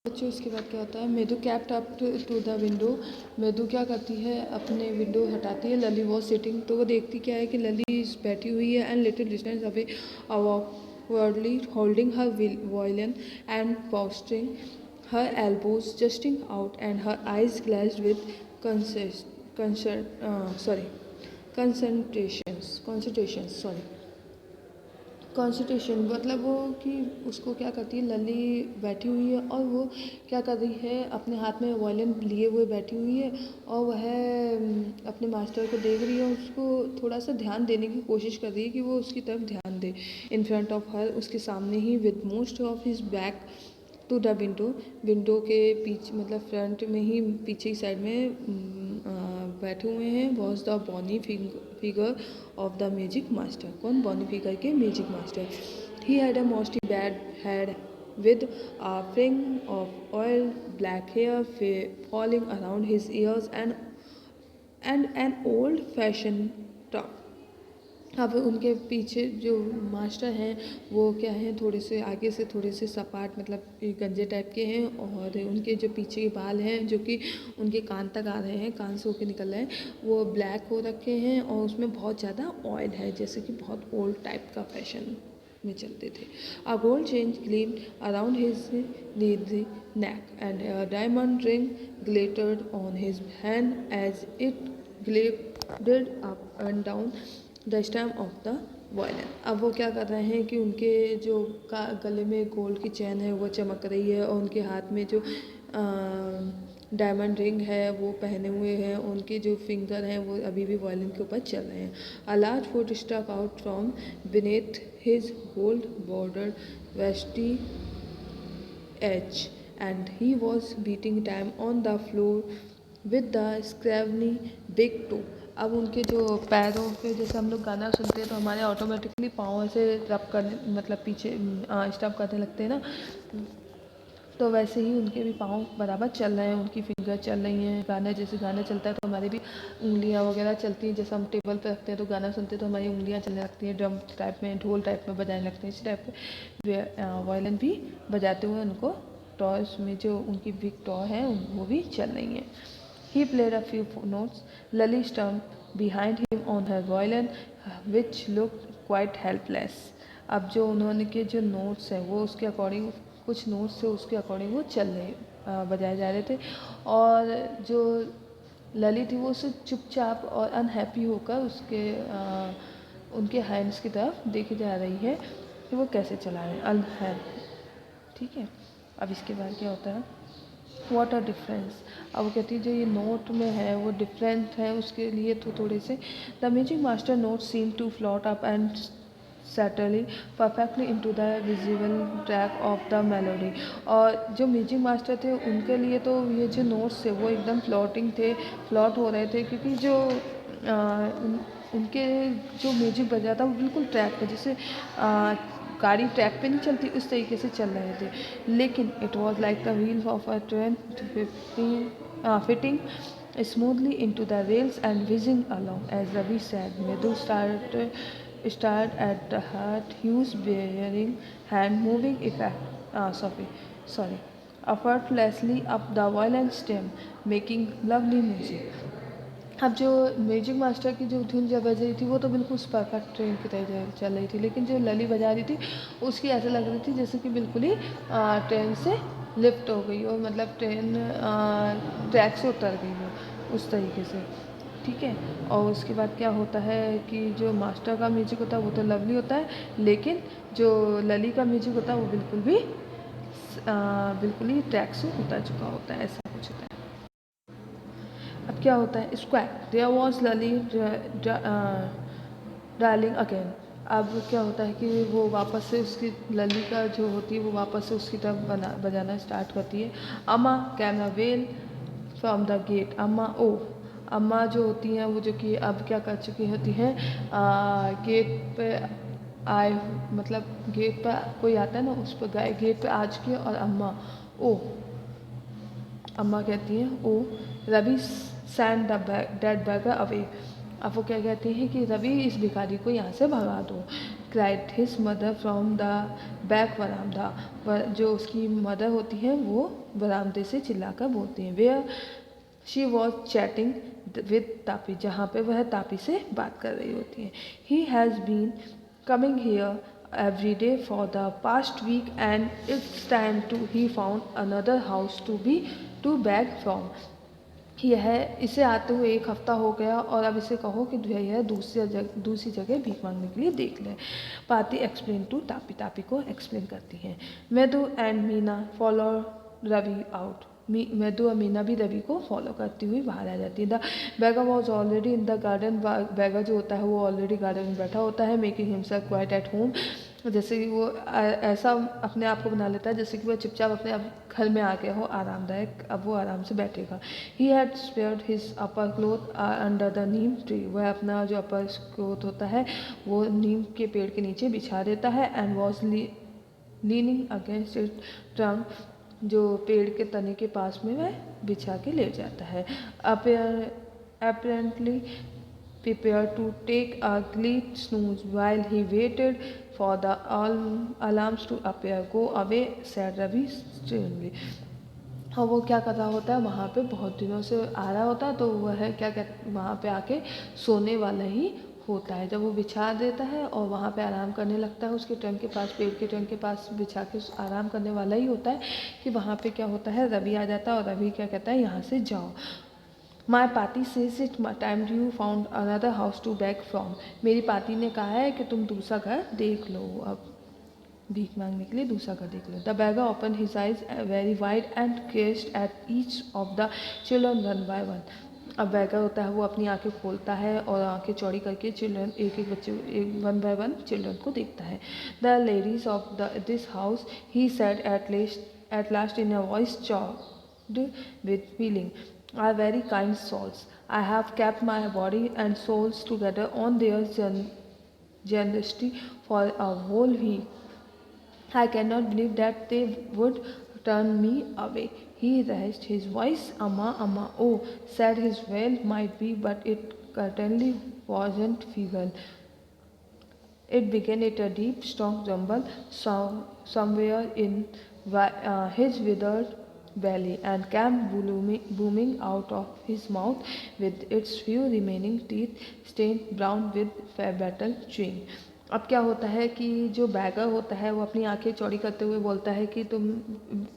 बच्चों इसके बाद क्या होता है, Mridu kept up to the window. Mridu क्या करती है, अपने विंडो हटाती है। लली वॉज सिटिंग, तो वो देखती क्या है कि लली बैठी हुई है। And little distance away awkwardly holding her violin and posting her elbows jutting out and her eyes glazed with concentration मतलब वो कि उसको क्या करती है, लली बैठी हुई है और वो क्या कर रही है, अपने हाथ में वायलिन लिए हुए बैठी हुई है और वह अपने मास्टर को देख रही है। उसको थोड़ा सा ध्यान देने की कोशिश कर रही है कि वो उसकी तरफ ध्यान दे। इन फ्रंट ऑफ हर, उसके सामने ही, with most of his back to the window के पीछे मतलब फ्रंट में ही, पीछे की साइड में बैठे हुए हैं, was the bony figure of the music master. कौन? बॉनी फिगर के music master. He had a mostly bad head with a fring of oil black hair falling around his ears and an old fashioned top। अब उनके पीछे जो master हैं वो क्या हैं, थोड़े से आगे से थोड़े से सपाट मतलब गंजे टाइप के हैं और उनके जो पीछे के बाल हैं जो कि उनके कान तक आ रहे हैं, कान से होके निकल रहे हैं, वो ब्लैक हो रखे हैं और उसमें बहुत ज़्यादा ऑयल है, जैसे कि बहुत ओल्ड टाइप का फैशन में चलते थे। A gold chain gleamed around his neck and a diamond ring glittered on his hand as it glided up and down the stem of the violin. अब वो क्या कर रहे हैं कि उनके जो गले में गोल्ड की चैन है वो चमक रही है और उनके हाथ में जो डायमंड रिंग है वो पहने हुए हैं, उनके जो फिंगर हैं वो अभी भी वायलिन के ऊपर चल रहे हैं। A large foot stuck out from beneath his gold border veshti एच and he was beating time on the floor with the scrawny big toe. अब उनके जो पैरों पे, जैसे हम लोग गाना सुनते हैं तो हमारे ऑटोमेटिकली पाँव से रब करने मतलब पीछे स्टप करने लगते हैं ना, तो वैसे ही उनके भी पाँव बराबर चल रहे हैं, उनकी फिंगर चल रही हैं। गाना जैसे गाना चलता है तो हमारी भी उंगलियां वगैरह चलती हैं, जैसे हम टेबल पे रखते हैं तो गाना सुनते हैं तो हमारी उंगलियां चलने लगती हैं, ड्रम टाइप में, ढोल टाइप में बजाने लगते हैं। इसी टाइप पे वायलिन भी बजाते हुए उनको टॉयस में जो उनकी बिग टॉय है वो भी चल रही हैं। He played a few notes. Lily stood behind him on her violin, which looked quite helpless. अब जो उन्होंने के जो नोट्स हैं वो उसके अकॉर्डिंग, कुछ नोट्स थे उसके अकॉर्डिंग वो चल रहे बजाए जा रहे थे और जो लली थी वो उससे चुपचाप और अनहैप्पी होकर उसके उनके हैंड्स की तरफ देखी जा रही है कि वो कैसे चला रहे हैं, अनहैप्पी। ठीक है, अब इसके बाद क्या होता है, व्हाट अ डिफरेंस। अब वो कहती है जो ये नोट में है वो डिफरेंट है उसके लिए तो थोड़े से। The music master note seem to float up and settle perfectly into the visible track of the melody. और जो म्यूजिक मास्टर थे उनके लिए तो ये जो नोट्स थे वो एकदम फ्लोटिंग थे, फ्लॉट हो रहे थे, क्योंकि जो उनके जो म्यूजिक बजा था वो बिल्कुल ट्रैक पे, जैसे गाड़ी ट्रैक पे नहीं चलती उस तरीके से चल रहे थे। लेकिन it was like the wheels of a train fitting smoothly into the rails and whizzing along. As Ravi said, Medu started at the heart, Hughes bearing hand moving effortlessly up the violin stem, making lovely music. अब जो music master की जो धुन जब बज रही थी वो तो बिल्कुल परफेक्ट ट्रेन की तरह चल रही थी, लेकिन जो लली बजा रही थी उसकी ऐसे लग रही थी जैसे कि बिल्कुल ही ट्रेन से लिफ्ट हो गई हो, मतलब ट्रेन ट्रैक से उतर गई हो उस तरीके से। ठीक है, और उसके बाद क्या होता है कि जो मास्टर का म्यूजिक होता है वो तो लवली होता है, लेकिन जो लली का म्यूजिक होता है वो बिल्कुल ही ट्रैक से उतर चुका होता है, ऐसा कुछ होता है। अब क्या होता है, स्क्वैक there was Lali darling again. अब क्या होता है कि वो वापस से उसकी लली का जो होती है वो वापस से उसकी तरफ बजाना स्टार्ट करती है। Amma came a well from the gate. Amma जो होती हैं वो जो कि अब क्या कर चुकी होती हैं, गेट पे आए, मतलब गेट पे कोई आता है ना उस पर गेट पे आ चुकी है और अम्मा कहती हैं, O Ravi send the dead beggar away. अब वो क्या कहते हैं कि रवि इस भिखारी को यहाँ से भगा दो। Cried his mother from the back वरामदा, जो उसकी मदर होती है वो बरामदे से चिल्लाकर बोलती हैं। Where she was chatting with Tapi, जहाँ पे वह तापी से बात कर रही होती हैं। He has been coming here every day for the past week and it's time to he found another house to beg from। यह इसे आते हुए 1 हफ्ता हो गया और अब इसे कहो कि यह दूसरी जगह भीख मांगने के लिए देख ले। पाती एक्सप्लेन टू तापी, तापी को एक्सप्लेन करती हैं। Mridu and Meena follow Ravi out, Mridu और मीना भी रवि को फॉलो करती हुई बाहर आ जाती है। The beggar was already in the garden, beggar जो होता है वो ऑलरेडी गार्डन में बैठा होता है। Making himself quite at home, जैसे कि वो ऐसा अपने आप को बना लेता है जैसे कि वो चुपचाप अपने घर में आ गया हो, आरामदायक, अब वो आराम से बैठेगा। He had spared his upper cloth under the neem tree, वह अपना जो अपर क्लोथ होता है वो नीम के पेड़ के नीचे बिछा देता है। And was leaning against it trunk, जो पेड़ के तने के पास में वह बिछा के ले जाता है। apparently prepared to take a late snooze while he waited for the alarms to appear. Go away, said Ravi sternly. और वो क्या कर रहा होता है, वहाँ पे बहुत दिनों से आ रहा होता है, तो वह क्या कहता, वहाँ पे आके सोने वाला ही होता है। जब वो बिछा देता है और वहाँ पे आराम करने लगता है, उसके ट्रंक के पास, पेड़ के ट्रंक के पास बिछा के आराम करने वाला ही होता है कि वहाँ पे क्या होता है, रवि आ जाता है और रवि क्या कहता है, यहाँ से जाओ। My Paati says it time you found another house to beg from, मेरी पाती ने कहा है कि तुम दूसरा घर देख लो, अब भीख मांगने के लिए दूसरा घर देख लो। The beggar open his eyes very wide and gazed at each of the children one by one. अब बैगर होता है वो अपनी आंखें खोलता है और आंखें चौड़ी करके चिल्ड्रन, एक एक बच्चे, एक वन बाय वन चिल्ड्रन को देखता है। The ladies of this house, he said at last in a voice choked with feeling, are very kind souls. I have kept my body and souls together on their generosity for a whole week. I cannot believe that they would turn me away. He raised his voice. Amma, Amma, oh, said his well might be, but it certainly wasn't feeble. It began at a deep, strong rumble somewhere in his withered belly and came booming out of his mouth with its few remaining teeth stained brown with battle chewing. अब क्या होता है कि जो bagger होता है वो अपनी आंखें चौड़ी करते हुए बोलता है कि तुम,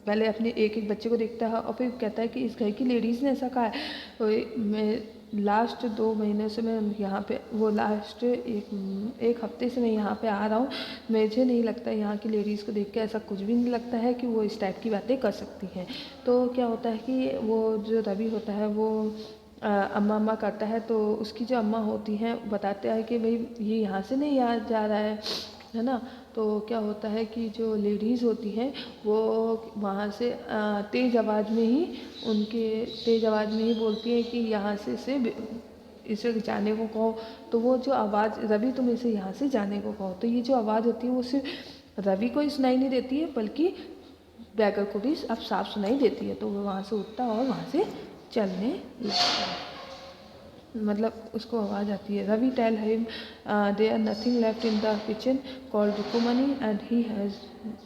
पहले अपने एक एक बच्चे को देखता है और फिर कहता है कि इस घर की लेडीज़ ने ऐसा कहा है, तो मैं लास्ट 2 महीने से मैं यहाँ पे, वो लास्ट एक हफ्ते से मैं यहाँ पे आ रहा हूँ, मुझे नहीं लगता यहाँ की लेडीज़ को देख के ऐसा कुछ भी नहीं लगता है कि वो इस टाइप की बातें कर सकती हैं। तो क्या होता है कि वो जो रवि होता है वो अम्मा अम्मा करता है, तो उसकी जो अम्मा होती हैं बताते हैं कि भाई ये यहाँ से नहीं जा रहा है ना। तो क्या होता है कि जो लेडीज़ होती हैं वो वहाँ से तेज़ आवाज़ में ही बोलती हैं कि यहाँ से इसे जाने को कहो। तो वो जो आवाज़, रवि तुम इसे यहाँ से जाने को कहो, तो ये जो आवाज़ होती है वो सिर्फ रवि को ही सुनाई नहीं देती है बल्कि बैगर को भी अब साफ सुनाई देती है। तो वो वहाँ से उठता और वहाँ से चलने लगता है, मतलब उसको आवाज़ आती है। Ravi tell him there nothing left in the kitchen called Rukmani and he has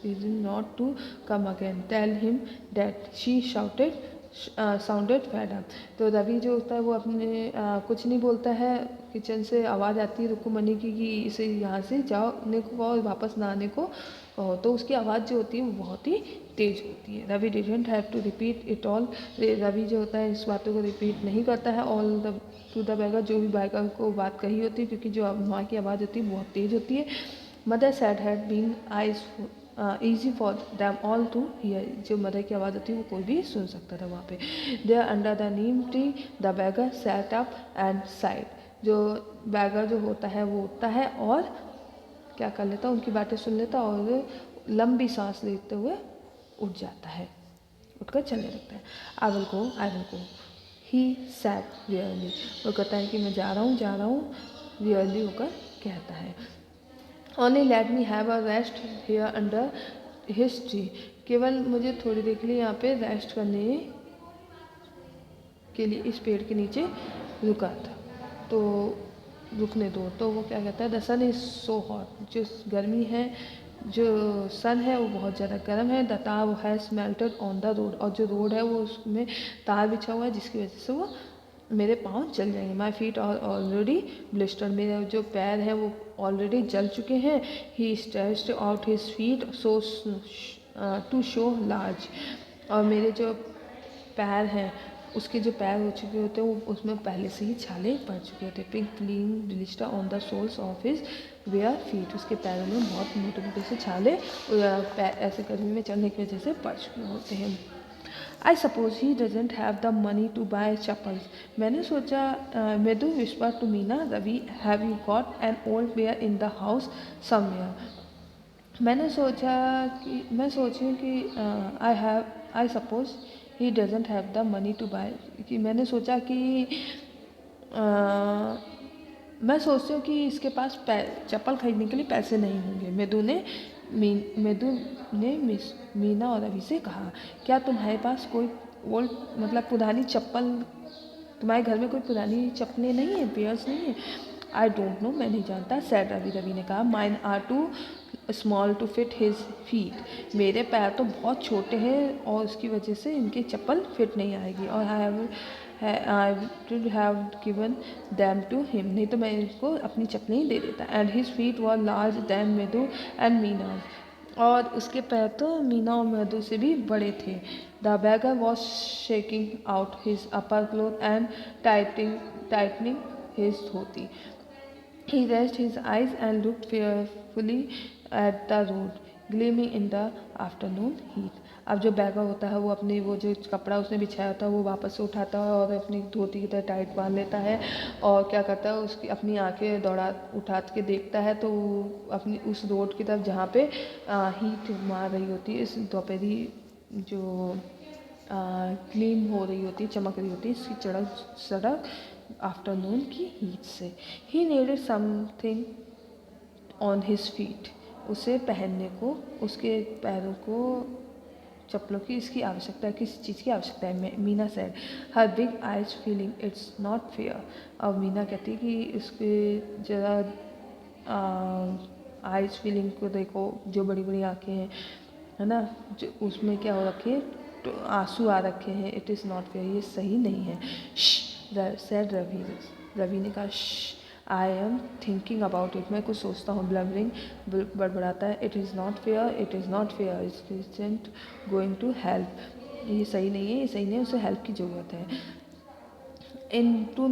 reason not to come again, tell him that she sounded fed up. तो रवि जो होता है वो अपने कुछ नहीं बोलता है, किचन से आवाज़ आती है रुकुमनी की कि इसे यहाँ से जाने को और वापस ना आने को कहो। तो उसकी आवाज़ जो होती है वो बहुत ही तेज होती है। Ravi didn't have to repeat it all, Ravi जो होता है इस बातों को रिपीट नहीं करता है all the two the bagger, जो भी बैगर को बात कही होती है, क्योंकि जो वहाँ की आवाज़ होती है बहुत तेज़ होती है। Mother said had been eyes easy for them all to hear, जो मदर की आवाज़ होती है वो कोई भी सुन सकता था वहाँ पे। There under the neem tree the beggar sat up and side, जो बैगर जो होता है वो उठता है और क्या कर लेता, उनकी बातें सुन लेता और लंबी सांस लेते हुए उठ जाता है, उठकर चलने लगता है। I will go he sad rarely, वो कहता है कि मैं जा रहा हूँ रियरली होकर कहता है। Only let me have a rest here under his tree, केवल मुझे थोड़ी देर के लिए यहाँ पे रेस्ट करने के लिए इस पेड़ के नीचे रुका था। तो रुकने दो। तो वो क्या कहता है, the sun is so hot, जो गर्मी है, जो सन है वो बहुत ज़्यादा गर्म है। द तार has melted on the road, और जो रोड है वो उसमें तार बिछा हुआ है जिसकी वजह से वो मेरे पाँव जल जाएंगे। My feet are already blister, मेरे जो पैर हैं वो ऑलरेडी जल चुके हैं। He stretched out his feet so to show large, और मेरे जो पैर हैं, उसके जो पैर हो चुके होते हैं वो उसमें पहले से ही छाले पड़ चुके होते हैं। Pink clean blister on the soles of his bare feet, उसके पैरों में बहुत मोटे मोटे से छाले ऐसे गर्मी में चलने की वजह से पड़ चुके होते हैं। I suppose he doesn't have the money to buy chappals, मैंने सोचा, Mridu whisper to Meena, Ravi have you got an old pair in the house somewhere. मैंने सोचा कि मैं सोची हूँ कि I suppose he doesn't have the money to buy, कि मैंने सोचा कि मैं सोचती हूँ कि इसके पास चप्पल खरीदने के लिए पैसे नहीं होंगे। मेदू ने मीना और रवि से कहा, क्या तुम्हारे पास कोई ओल्ड मतलब पुरानी चप्पल, तुम्हारे घर में कोई पुरानी चप्पलें नहीं है, पेयर्स नहीं है? आई डोंट नो, मैं नहीं जानता, सैड रवि ने कहा। Mine are too small to fit his feet, मेरे पैर तो बहुत छोटे हैं और उसकी वजह से इनकी चप्पल फिट नहीं आएगी। और I would have given them to him, नहीं तो मैं इसको अपनी चप्पलें ही दे देता। And his feet were larger than Mridu and Meena, और उसके पैर तो मीना और मेदू से भी बड़े थे। The beggar was shaking out his upper cloth and tightening his dhoti. He raised his eyes and looked fearfully at the road, gleaming in the afternoon heat. अब जो बैगर होता है वो अपनी वो जो कपड़ा उसने बिछाया होता है वो वापस से उठाता है और अपनी धोती की तरह टाइट बांध लेता है, और क्या करता है, उसकी अपनी आंखें उठा के देखता है तो अपनी उस रोड की तरफ जहाँ पे हीट मार रही होती है, इस दोपहरी जो ग्लीम हो रही होती है, चमक रही होती है इसकी सड़क आफ्टरनून की हीट से। He needed something on his feet, उसे पहनने को, उसके पैरों को चप्पलों की इसकी आवश्यकता है, किसी चीज़ की आवश्यकता है। Meena said her big eyes feeling it's not fair. अब मीना कहती है कि उसके ज़रा आइज फीलिंग को देखो, जो बड़ी बड़ी आँखें हैं, है ना, जो उसमें क्या हो रखे हैं, तो आंसू आ रखे हैं। इट इज़ नॉट फेयर, ये सही नहीं है। सेड रवि ने कहा, I am thinking about it, मैं कुछ सोचता हूँ। ब्लबरिंग बड़बड़ाता है। It is not fair, it is not fair, it isn't going to help, ये सही नहीं है, ये सही नहीं है, उसे हेल्प की ज़रूरत है। इन 2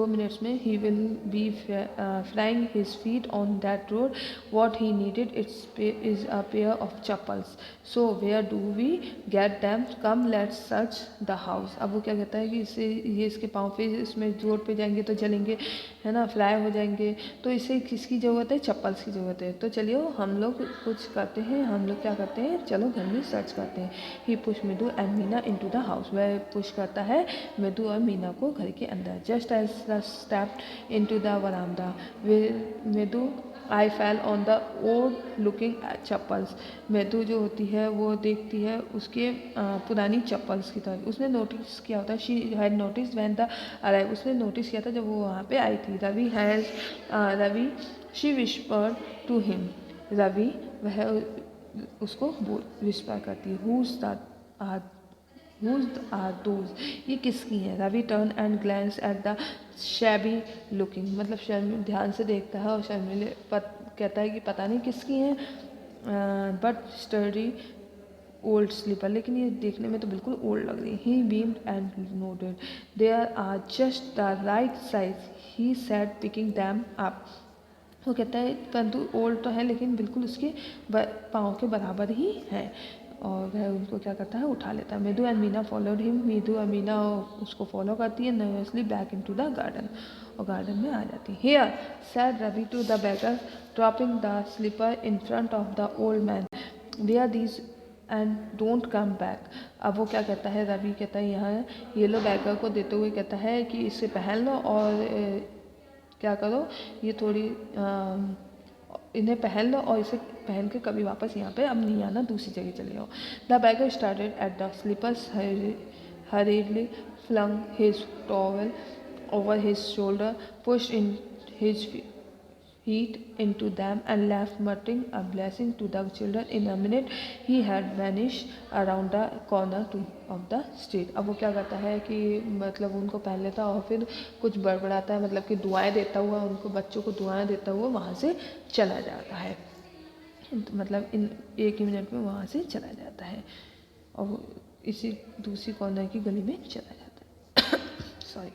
मिनट्स में he will be flying his feet on that road. What he needed is a pair of chappals, so where do we get them, come let's search the house. अब वो क्या कहता है कि इससे ये इसके पाँव पे इसमें रोड पे जाएंगे तो जलेंगे, है ना, फ्लाई हो जाएंगे, तो इसे किसकी ज़रूरत है, चप्पल्स की ज़रूरत है। तो चलिए हम लोग कुछ करते हैं, हम लोग क्या करते हैं, चलो घर में सर्च करते हैं। He push Medu and Meena into the house, वह पुश करता है मेदू और मीना को घर के अंदर। Just as the step into the veranda Medu eye fell on the old looking chappals, Medu जो होती है वो देखती है उसके पुरानी चप्पल्स की तरफ। उसने नोटिस किया होता है, she had notice when the arrive, उसने नोटिस किया था जब वो वहाँ पे आई थी। Ravi she whispered to him, Ravi वह उसको विस्पर करती है, Whose are those? ये किसकी हैं? Ravi turn and glance at the shabby looking, मतलब ध्यान से देखता है और शर्मिले कहता है कि पता नहीं किसकी हैं, बट स्टडी ओल्ड स्लीपर, लेकिन ये देखने में तो बिल्कुल ओल्ड लग रही है। He beamed and noted there are just the right size, he said picking them up, वो कहता है परंतु ओल्ड तो है लेकिन बिल्कुल उसके पाँव के बराबर ही है, और वह उनको क्या करता है, उठा लेता है। Mridu and Meena followed him, Mridu और मीना उसको फॉलो करती है nervously back into the garden, और गार्डन में आ जाती है। Here said Ravi to the beggar dropping the slipper in front of the old man, wear these and don't come back. अब वो क्या कहता है, रवि कहता है यहाँ येलो बैगर को देते हुए कहता है कि इसे पहन लो और क्या करो, ये थोड़ी इन्हें पहन लो और इसे पहन के कभी वापस यहाँ पे अब नहीं आना, दूसरी जगह चले जाओ। The beggar started at the slippers, hurriedly flung his towel over his shoulder, pushed in his feet into them and left, muttering a blessing to the children. In a minute he had vanished around the corner of the street. अब वो क्या करता है कि मतलब उनको पहन लेता और फिर कुछ बड़बड़ाता है, मतलब कि दुआएं देता हुआ, उनको बच्चों को दुआएं देता हुआ वहाँ से चला जाता है। मतलब इन 1 ही मिनट में वहाँ से चला जाता है और इसी दूसरी कॉर्नर की गली में चला जाता है। Sorry.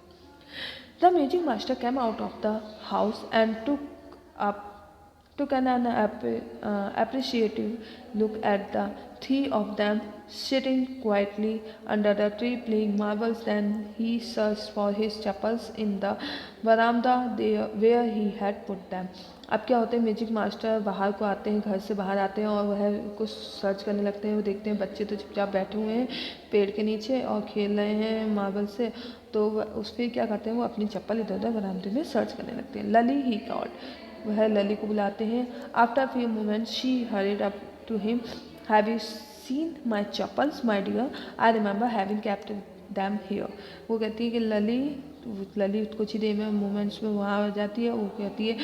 The magic master came out of the house and took an appreciative look at the three of them sitting quietly under the tree playing marbles. Then he searched for his chappals in the veranda where he had put them. अब क्या होता है, magic master बाहर को आते हैं, घर से बाहर आते हैं और वह कुछ सर्च करने लगते हैं। वो देखते हैं बच्चे तो चुपचाप बैठे हुए हैं पेड़ के नीचे और खेल रहे हैं मार्बल से। तो उस फिर क्या करते हैं, वो अपनी चप्पल इधर उधर बरामदे में सर्च करने लगते हैं। लली ही कॉल्ड, वह लली को बुलाते हैं। After few moments she hurried up to him, have you seen my chappals my dear, I remember having kept them here. वो कहती है कि लली कुछ ही देर में मोमेंट्स में वहाँ आ जाती है। वो कहती है,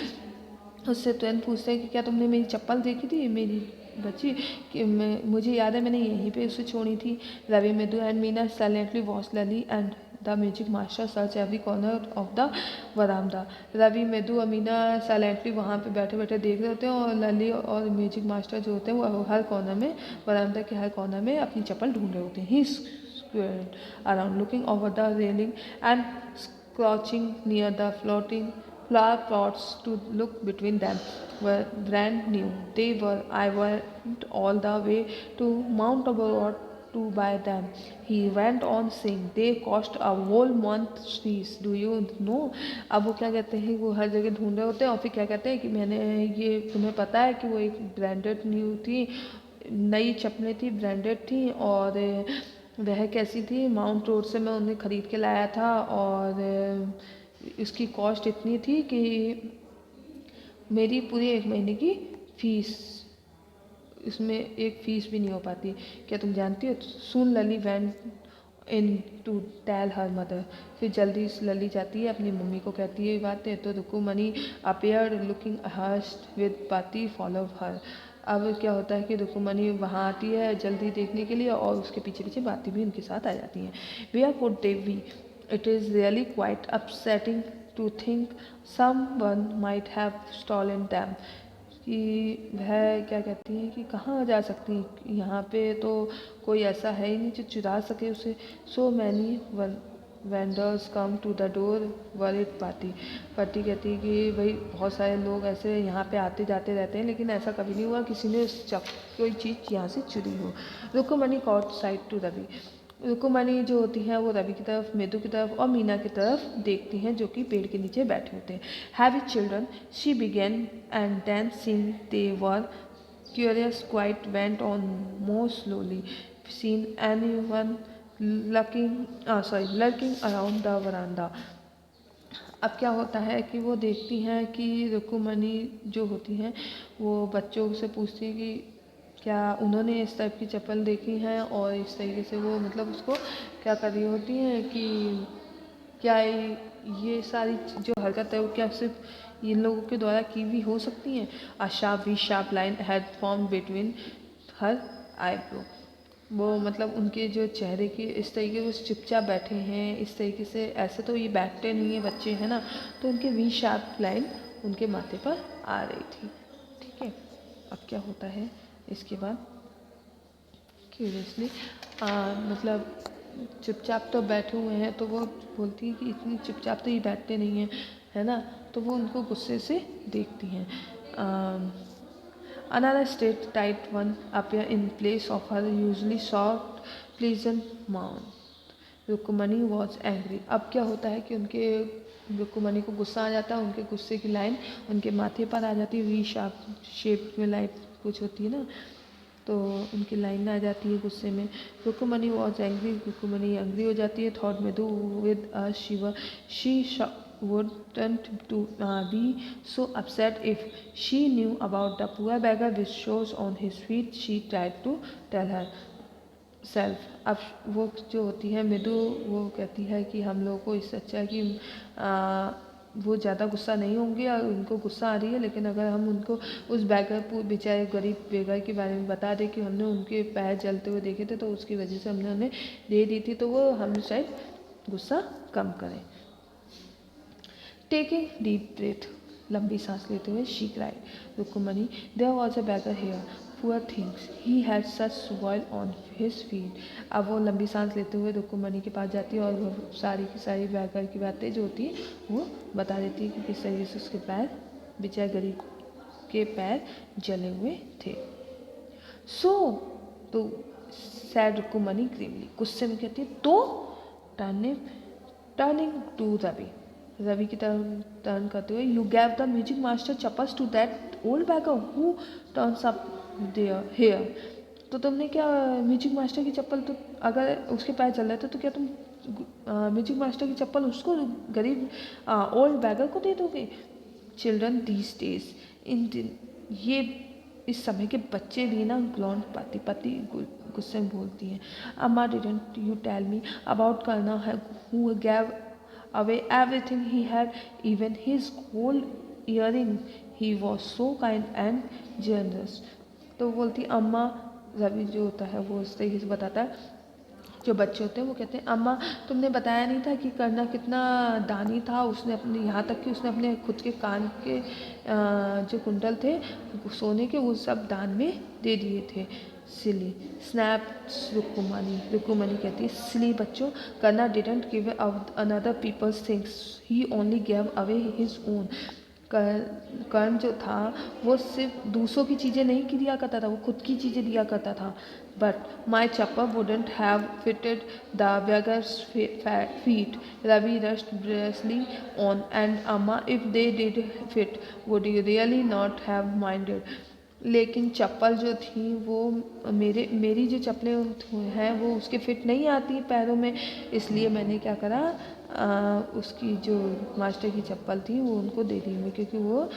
उससे तुरंत पूछते हैं कि क्या तुमने मेरी चप्पल देखी थी, मेरी बच्ची, कि मुझे याद है मैंने यहीं पे उसे छोड़ी थी। Ravi, Medu and Meena silently watch Lalli and the magic master search every corner of the वरामदा। रवि, मेदू और मीना साइलेंटली वहाँ पे बैठे बैठे देख रहे होते हैं और लली और मैजिक मास्टर जो होते हैं वो हर कॉर्नर में, वरामदा के हर कॉर्नर में अपनी चप्पल ढूंढ रहे होते हैं। He squared around looking over the railing and crouching near the floating flower pots to look between them were brand new. They were. I went all the way to Mount Aburot to buy them. He went on saying, they cost a whole month's fees. Do you know? अब वो क्या कहते हैं, वो हर जगह ढूंढ रहे होते हैं और फिर क्या कहते हैं कि मैंने ये, तुम्हें पता है कि वो एक ब्रांडेड न्यू थी, नई चप्पलें थी, ब्रांडेड थी और वह कैसी थी, माउंट रोड से मैं उन्हें ख़रीद के लाया था और इसकी कॉस्ट इतनी थी कि मेरी पूरी 1 महीने की फ़ीस, इसमें एक फ़ीस भी नहीं हो पाती। क्या तुम जानती हो? Soon Lalli went in to tell her mother. फिर जल्दी लली जाती है अपनी मम्मी को कहती है ये बातें। तो रुकुमनी अपेयर्ड लुकिंग हर्स्ट विद पाती फॉलो हर। अब क्या होता है कि रुकुमनी वहाँ आती है जल्दी देखने के लिए और उसके पीछे पीछे बातें भी उनके साथ आ जाती हैं। Where could they be? It is really quite upsetting to think someone might have stolen them. कि वह क्या कहती हैं कि कहाँ जा सकती हैं, यहाँ पे तो कोई ऐसा है ही नहीं जो चुरा सके उसे। So many vendors come to the door worried Paati. Paati कहती है कि भाई बहुत सारे लोग ऐसे यहाँ पे आते जाते रहते हैं, लेकिन ऐसा कभी नहीं हुआ किसी ने कोई चीज़ यहाँ से चुरी हो। रुकुमनी कॉट साइड टू रवि। रुकुमनी जो होती हैं वो रवि की तरफ, मेदू की तरफ और मीना की तरफ देखती हैं जो कि पेड़ के नीचे बैठे होते हैं। Have you children, she began and then seeing they were curious quite went on more slowly, seen anyone lurking around the veranda. अब क्या होता है कि वो देखती हैं कि रुकुमनी जो होती हैं वो बच्चों से पूछती हैं कि क्या उन्होंने इस टाइप की चप्पल देखी हैं, और इस तरीके से वो मतलब उसको क्या कर रही होती हैं कि क्या ये सारी जो हरकत है वो क्या सिर्फ इन लोगों के द्वारा की भी हो सकती हैं। A sharp line had form between her eyebrow. वो मतलब उनके जो चेहरे की इस तरीके से चुपचाप बैठे हैं, इस तरीके से, ऐसे तो ये बैठते नहीं है बच्चे, है ना, तो उनके वी शार्प लाइन उनके माथे पर आ रही थी। ठीक है, अब क्या होता है इसके बाद, क्यूरियसली मतलब चुपचाप तो बैठे हुए हैं, तो वो बोलती है कि इतनी चुपचाप तो ये बैठते नहीं हैं, है ना, तो वो उनको गुस्से से देखती हैं। Another straight tight one appear in place of her usually soft pleasant mouth. Rukmini was angry. अब क्या होता है कि उनके रुकुमनी को गुस्सा आ जाता है, उनके गुस्से की लाइन उनके माथे पर आ जाती है, वी शार्प शेप में लाइन कुछ होती है ना, तो उनकी लाइन आ जाती है गुस्से में। Rukmini was angry, Rukmini angry हो जाती है। Thought Mridu with a shiver she wouldn't to be so upset if she knew about the poor beggar with shoes on his feet. She tried to tell herself. अब वो जो होती है मृदु, वो कहती है कि हम लोगों को इससे अच्छा है कि वो ज़्यादा गुस्सा नहीं होंगे और उनको गुस्सा आ रही है, लेकिन अगर हम उनको उस बेगर बेचारे गरीब बेगर के बारे में बता दें कि हमने उनके पैर जलते हुए देखे थे तो उसकी वजह से हमने उन्हें दे दी थी, तो वो हम शायद गुस्सा कम करें। टेकिंग डीप ब्रेथ, लंबी सांस लेते हुए she cried Rukmini, there was a beggar here, poor things, he had such soil on his feet. अब वो लंबी सांस लेते हुए रुक्मणी के पास जाती है और वो सारी की सारी बैगर की बातें जो होती है वो बता देती है कि किस तरीके से उसके पैर, बेचारे गरीब के पैर जले हुए थे। सो तो सैड रुक्मणी ग्रीमली, गुस्से में कहती है तो, टर्निंग टू रवि, रवि की तरफ टर्न करते हुए, you gave the music master chappals to that old beggar who turns up there here. तो तुमने क्या म्यूजिक मास्टर की चप्पल, तो अगर उसके पैर चल रहे थे तो क्या तुम म्यूजिक मास्टर की चप्पल उसको गरीब ओल्ड बैगर को दे दोगे? चिल्ड्रन दीज डेज, ये इस समय के बच्चे भी ना ग्लॉन्ड पाती पाती गुस्से में बोलती हैं। Amma didn't you tell me about Karna है who gave away everything he had, even his gold earring, he was so kind and generous. तो बोलती अम्मा, रवि जो होता है वो उस तरीके से बताता है, जो बच्चे होते हैं वो कहते हैं अम्मा तुमने बताया नहीं था कि कर्णा कितना दानी था, उसने अपने यहाँ तक कि उसने अपने खुद के कान के जो कुंडल थे सोने के वो सब दान में दे दिए थे। सिली स्नैप रुक्मणी, रुक्मणी कहती है सिली बच्चों, Karna didn't give another people's things, he only give away his own. Karna जो था वो सिर्फ दूसरों की चीज़ें नहीं दिया करता था, वो खुद की चीज़ें दिया करता था। But my chopper wouldn't have fitted the beggar's feet. Ravi rushed briskly on, and Amma, if they did fit, would you really not have minded? लेकिन चप्पल जो थी वो मेरी जो चप्पलें हैं वो उसके फिट नहीं आती पैरों में, इसलिए मैंने क्या करा, उसकी जो मास्टर की चप्पल थी वो उनको दे दी मैं, क्योंकि वो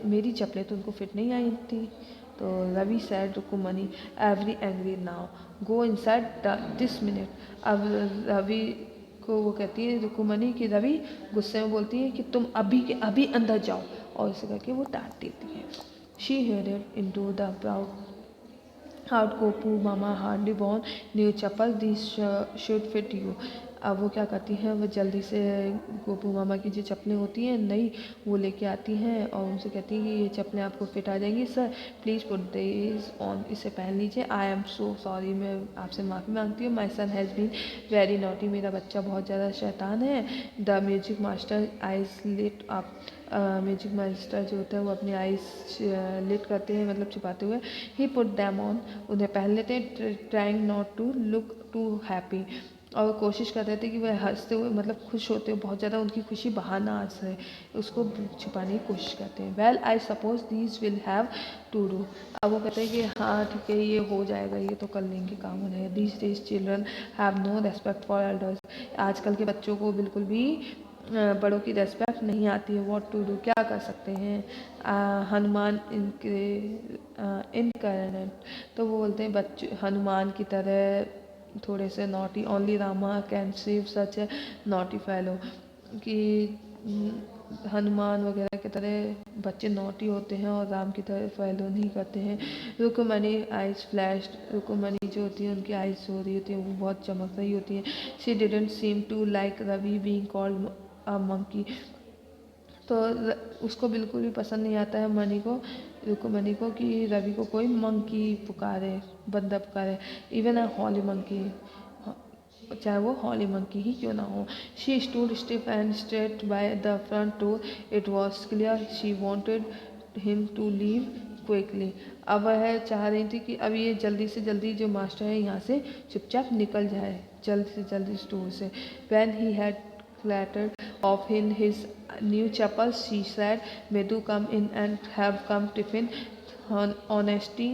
मेरी चप्पलें तो उनको फिट नहीं आई थी। तो Ravi said Rukmini very angry now, go inside this minute. अब रवि को वो कहती है रुक्मणी कि रवि गुस्से में बोलती है कि तुम अभी के अभी अंदर जाओ, और इसे करके वो डांट देती है। She headed into the proud house Gopu Mama hardly born new chappal this should fit you. अब वो क्या करती हैं, वो जल्दी से गोपू मामा की जो चप्पलें होती हैं नई वो लेके आती हैं और उनसे कहती हैं कि ये चप्पलें आपको फिट आ जाएंगी, sir please put this on, इसे पहन लीजिए। आई एम सो सॉरी, मैं आपसे माफ़ी मांगती हूँ। My son has been very naughty, मेरा बच्चा बहुत ज़्यादा शैतान है। The music master eyes lit up, music master जो होता है वो अपनी आइज लिट करते हैं, मतलब छिपाते हुए। ही पुट दैम ऑन, उन्हें पहन लेते हैं। Trying not to look too happy, और कोशिश कर रहे थे कि वह हंसते हुए मतलब खुश होते हुए बहुत ज़्यादा उनकी खुशी बाहर ना आ सके, उसको छुपाने की कोशिश करते हैं। Well I suppose these will have to do, अब वो कहते हैं कि हाँ ठीक है ये हो जाएगा, ये तो कर लेंगे, काम हो जाएगा। These days children have no respect for elders, आजकल के बच्चों को बिल्कुल भी बड़ों की रेस्पेक्ट नहीं आती है। व्हाट टू डू, क्या कर सकते हैं। हनुमान इनकरेंट, तो वो बोलते हैं बच्चे हनुमान की तरह थोड़े से naughty, only Rama can save such A naughty fellow, कि हनुमान वगैरह की तरह बच्चे नॉटी होते हैं और राम की तरह फेलो नहीं करते हैं। रुक्मणी आइज फ्लैश्ड, रुक्मणी जो होती है उनकी आइज हो रही होती है वो बहुत चमक रही होती है। She didn't seem to like Ravi being called a monkey, तो उसको बिल्कुल भी पसंद नहीं आता है रुक्मणी को कि रवि को कोई मंकी पुकारे, बंदा पुकारे। इवन अ हॉली मंकी, चाहे वो हॉली मंकी ही क्यों ना हो। She stood stiff and straight by the front door, it was clear she wanted him to leave quickly, अब वह चाह रही थी कि अब ये जल्दी से जल्दी जो मास्टर है यहाँ से चुपचाप निकल जाए, जल्द से जल्दी स्टोर से। When he had clattered off in his new chappals, she said, Medu, come in and have come tiffin. Honestly,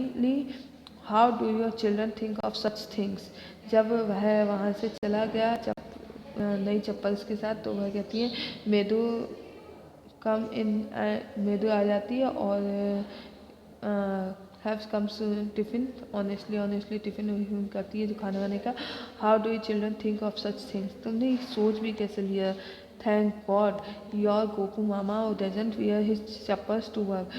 how do your children think of such things? जब वह वहाँ से चला गया नई चप्पल्स के साथ, तो वह कहती है मेदू कम इन, मेदू आ जाती है और haves comes tiffin, honestly tiffin करती है जो खाने वाने का। How do you children think of such things, तुमने सोच भी कैसे लिया थैंक गॉड योर गोकू मामा doesn't wear his chappals to work.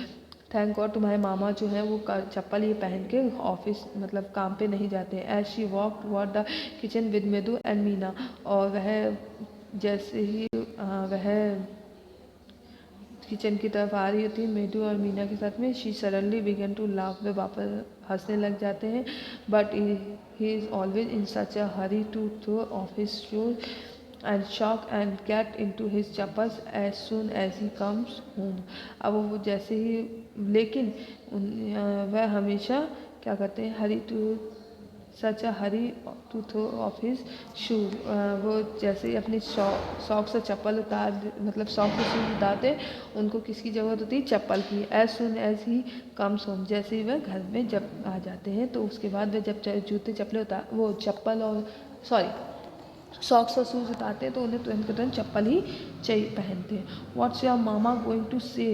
Thank god तुम्हारे मामा जो हैं वो चप्पल ये पहन के ऑफिस मतलब काम पे नहीं जाते हैं। As she walk toward the kitchen with Medu and Meena, और वह जैसे ही वह किचन की तरफ आ रही होती है मेडू और मीना के साथ में, she suddenly began to laugh, वे वापस हंसने लग जाते हैं। But he is always in such a hurry to throw off his shoes and socks and get in to his chappals as soon as he comes home. अब वो जैसे ही, लेकिन वह हमेशा क्या करते हैं, hurry to such a hurry to throw off his shoes, वो जैसे ही अपने सॉक्स से चप्पल मतलब सॉक्स से शूज उतारते, उनको किसकी ज़रूरत होती है, चप्पल की। As soon as he comes home, जैसे ही वह घर में जब आ जाते हैं तो उसके बाद वह जब जूते चप्पल उतार वो चप्पल और सॉक्स और शूज उतारते हैं तो उन्हें तुरंत के तुरंत चप्पल ही चाहिए पहनते हैं। व्हाट्स योर मामा going to say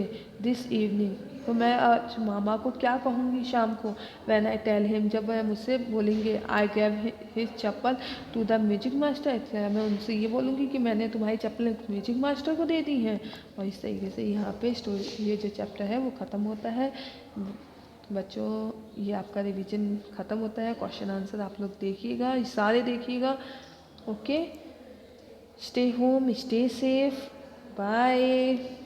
this evening, तो मैं आज मामा को क्या कहूँगी शाम को। व्हेन आई टेल हिम, जब वह मुझसे बोलेंगे, I gave his chappal to the music master, क्या मैं उनसे ये बोलूँगी कि मैंने तुम्हारी चप्पल म्यूजिक मास्टर को दे दी हैं। और इस तरीके से यहाँ पे स्टोरी, ये जो चैप्टर है वो ख़त्म होता है। बच्चों ये आपका रिवीजन ख़त्म होता है। क्वेश्चन आंसर आप लोग देखिएगा, सारे देखिएगा। Okay, stay home, stay safe, bye.